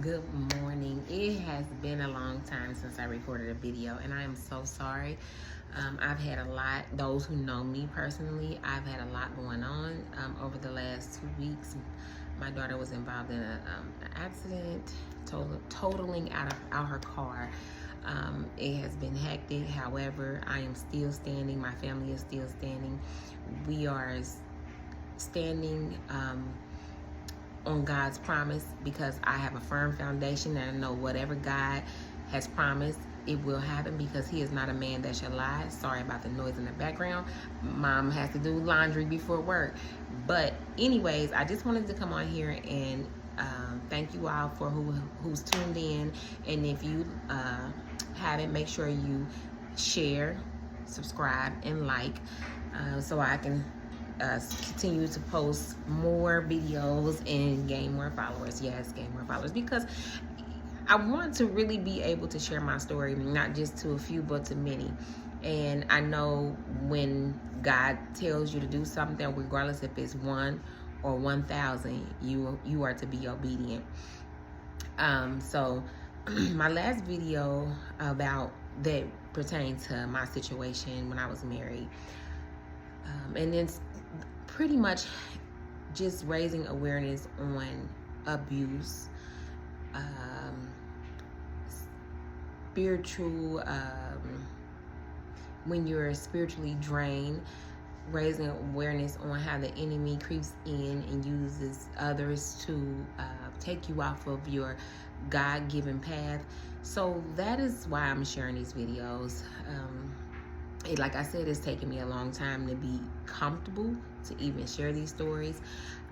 Good morning. It has been a long time since I recorded a video, and I am so sorry. I've had a lot, those who know me personally, I've had a lot going on over the last 2 weeks. My daughter was involved in an accident, totaling out her car. It has been hectic. However, I am still standing. My family is still standing. We are standing on God's promise because I have a firm foundation and I know whatever God has promised, it will happen because he is not a man that shall lie. Sorry about the noise in the background. Mom has to do laundry before work. But anyways, I just wanted to come on here and thank you all for who's tuned in. And if you haven't, make sure you share, subscribe, and like so I can continue to post more videos and gain more followers. Yes, gain more followers, because I want to really be able to share my story, not just to a few, but to many. And I know when God tells you to do something, regardless if it's 1 or 1,000, you are to be obedient. So my last video about that pertained to my situation when I was married, and it's pretty much just raising awareness on abuse, spiritual, when you're spiritually drained, raising awareness on how the enemy creeps in and uses others to take you off of your God-given path. So that is why I'm sharing these videos. Like I said, it's taken me a long time to be comfortable to even share these stories.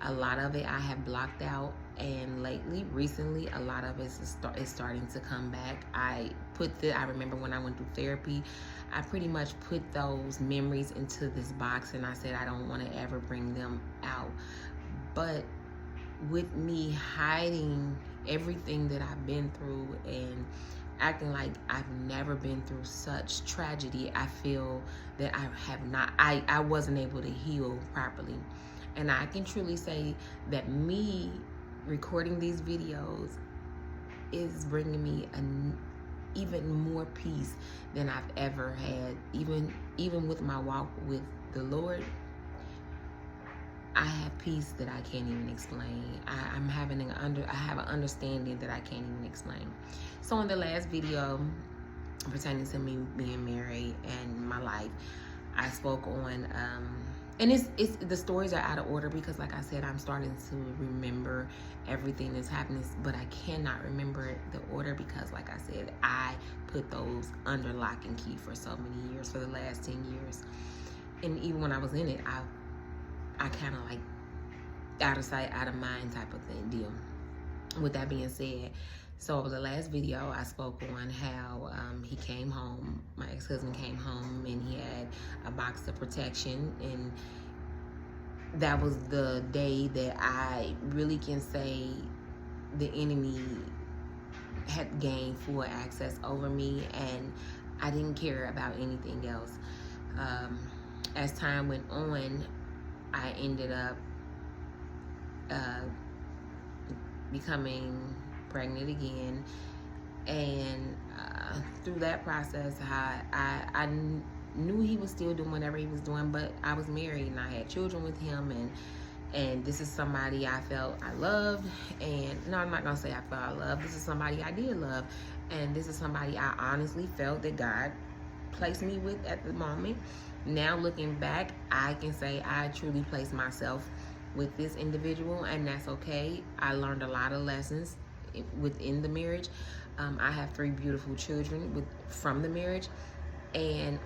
A lot of it I have blocked out, and recently, a lot of it is starting to come back. I remember when I went through therapy, I pretty much put those memories into this box, and I said I don't want to ever bring them out. But with me hiding everything that I've been through and acting like I've never been through such tragedy, I feel that I wasn't able to heal properly. And I can truly say that me recording these videos is bringing me even more peace than I've ever had. Even with my walk with the Lord, I have peace that I can't even explain. I have an understanding that I can't even explain. So in the last video pertaining to me being married and my life, I spoke on and it's the stories are out of order because, like I said, I'm starting to remember everything that's happening, but I cannot remember the order because, like I said, I put those under lock and key for so many years, for the last 10 years. And even when I was in it, I kind of like out of sight, out of mind type of deal. With that being said, so over the last video, I spoke on how he came home, my ex-husband came home, and he had a box of protection, and that was the day that I really can say the enemy had gained full access over me, and I didn't care about anything else. As time went on, I ended up becoming pregnant again, and through that process, I knew he was still doing whatever he was doing, but I was married and I had children with him, and this is somebody I felt I loved. And no, I'm not gonna say I felt I loved. This is somebody I did love, and this is somebody I honestly felt that God placed me with at the moment. Now looking back, I can say I truly placed myself with this individual, and that's okay. I learned a lot of lessons within the marriage. I have 3 beautiful children from the marriage, and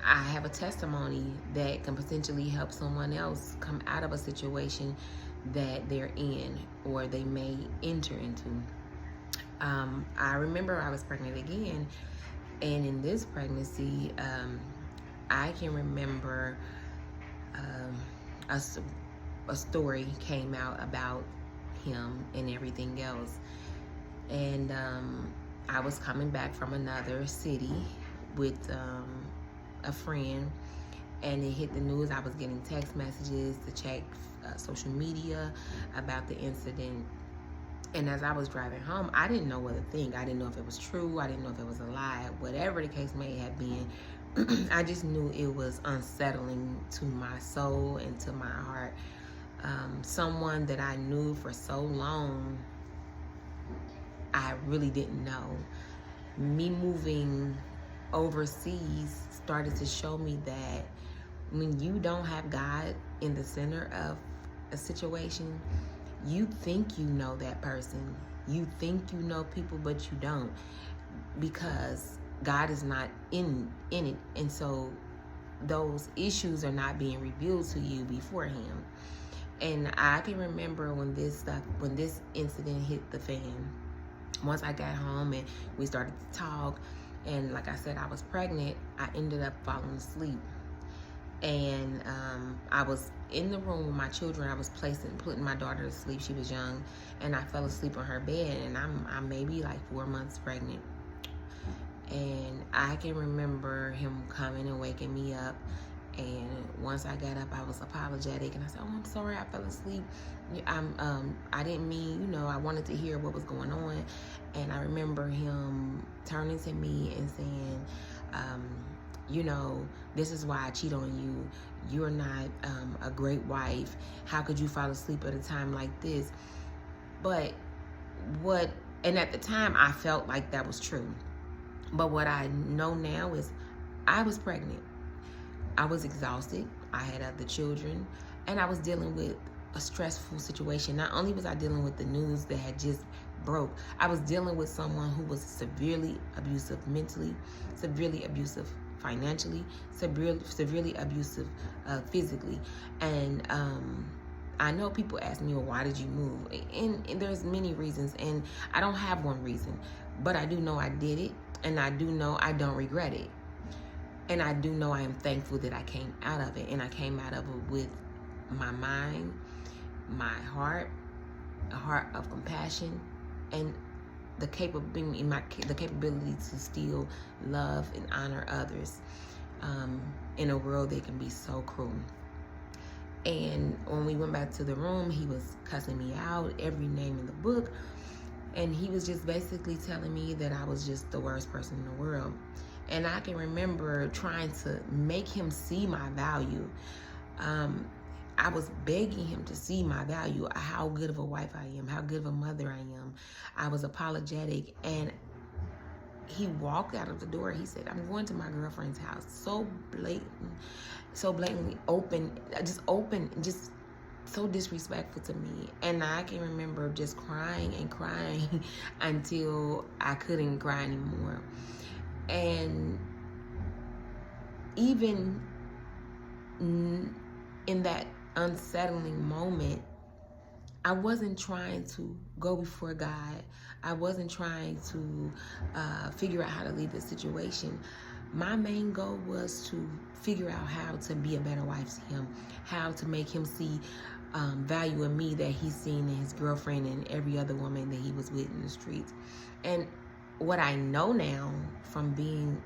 I have a testimony that can potentially help someone else come out of a situation that they're in or they may enter into. I remember I was pregnant again, and in this pregnancy, I can remember a story came out about him and everything else. And I was coming back from another city with a friend, and it hit the news. I was getting text messages to check social media about the incident, And as I was driving home, I didn't know what to think. I didn't know if it was true. I didn't know if it was a lie. Whatever the case may have been, I just knew it was unsettling to my soul and to my heart. Someone that I knew for so long, I really didn't know. Me moving overseas started to show me that when you don't have God in the center of a situation, you think you know that person. You think you know people, but you don't, because God is not in it. And so those issues are not being revealed to you beforehand. And I can remember when this incident hit the fan. Once I got home and we started to talk, and like I said, I was pregnant, I ended up falling asleep. And I was in the room with my children. I was putting my daughter to sleep. She was young, and I fell asleep on her bed. And I'm maybe like 4 months pregnant. And I can remember him coming and waking me up. And once I got up, I was apologetic, and I said, "Oh, I'm sorry, I fell asleep. I didn't mean, I wanted to hear what was going on." And I remember him turning to me and saying, "This is why I cheat on you. You're not a great wife. How could you fall asleep at a time like this?" And at the time, I felt like that was true. But what I know now is I was pregnant. I was exhausted. I had other children, and I was dealing with a stressful situation. Not only was I dealing with the news that had just broke, I was dealing with someone who was severely abusive mentally, severely abusive financially, severely abusive physically. And I know people ask me, "Well, why did you move?" And there's many reasons, and I don't have one reason, but I do know I did it, and I do know I don't regret it. And I do know I am thankful that I came out of it, and I came out of it with my mind, my heart, a heart of compassion, and the capability to still love and honor others in a world that can be so cruel. And when we went back to the room, he was cussing me out, every name in the book, and he was just basically telling me that I was just the worst person in the world. And I can remember trying to make him see my value. I was begging him to see my value, how good of a wife I am, how good of a mother I am. I was apologetic, and he walked out of the door. He said, "I'm going to my girlfriend's house." So blatantly open, just so disrespectful to me. And I can remember just crying and crying until I couldn't cry anymore. And even in that unsettling moment, I wasn't trying to go before God. I wasn't trying to figure out how to leave the situation. My main goal was to figure out how to be a better wife to him, how to make him see value in me that he's seen in his girlfriend and every other woman that he was with in the streets. And what I know now from being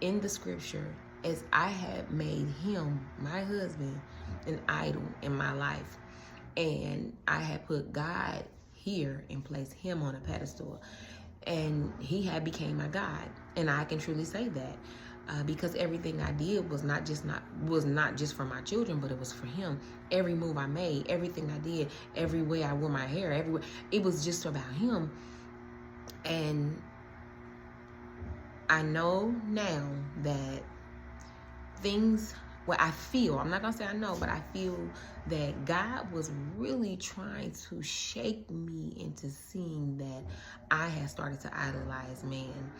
in the scripture is I had made him, my husband, an idol in my life. And I had put God here and placed him on a pedestal. And he had became my God. And I can truly say that. Because everything I did was not just for my children, but it was for him. Every move I made, everything I did, every way I wore my hair, everywhere, it was just about him. And I know now that I feel, I'm not going to say I know, but I feel that God was really trying to shake me into seeing that I had started to idolize man.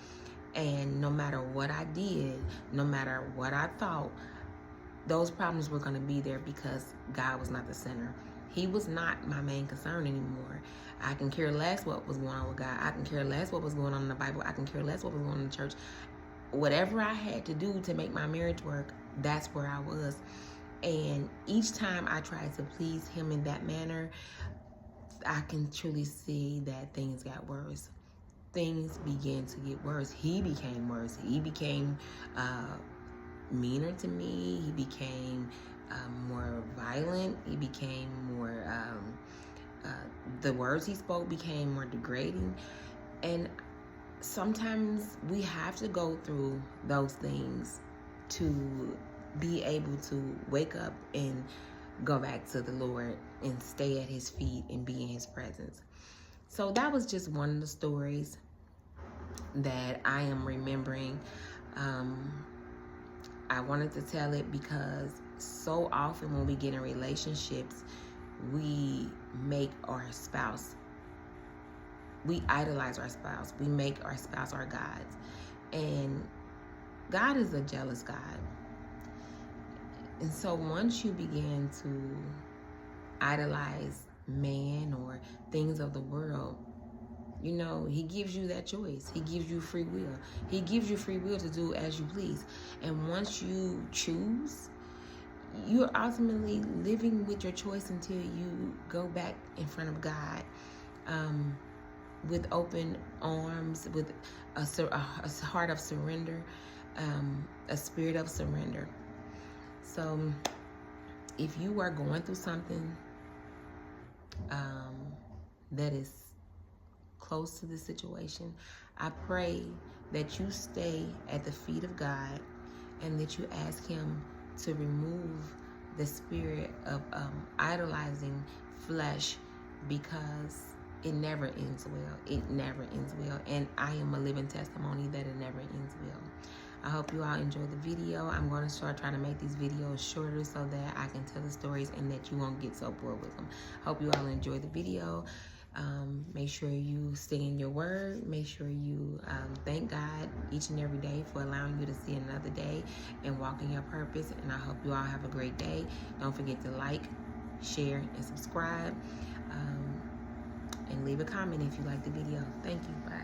And no matter what I did, no matter what I thought, those problems were going to be there because God was not the center. He was not my main concern anymore. I can care less what was going on with God. I can care less what was going on in the Bible. I can care less what was going on in the church. Whatever I had to do to make my marriage work, that's where I was. And each time I tried to please him in that manner, I can truly see that things got worse. Things began to get worse. He became worse. He became meaner to me. He became more violent. He became more The words he spoke became more degrading. And sometimes we have to go through those things to be able to wake up and go back to the Lord and stay at his feet and be in his presence. So that was just one of the stories that I am remembering. I wanted to tell it because so often when we get in relationships, we make our spouse, we idolize our spouse, we make our spouse our gods. And God is a jealous God. And so once you begin to idolize man or things of the world, you know, he gives you that choice. He gives you free will. He gives you free will to do as you please. And once you choose, you're ultimately living with your choice until you go back in front of God with open arms, with a heart of surrender, a spirit of surrender. So if you are going through something that is close to the situation, I pray that you stay at the feet of God and that you ask him to remove the spirit of idolizing flesh, because it never ends well. It never ends well. And I am a living testimony that it never ends well. I hope you all enjoyed the video. I'm going to start trying to make these videos shorter so that I can tell the stories and that you won't get so bored with them. Hope you all enjoyed the video. Make sure you stay in your word. Make sure you thank God each and every day for allowing you to see another day and walk in your purpose. And I hope you all have a great day. Don't forget to like, share, and subscribe. And leave a comment if you like the video. Thank you. Bye.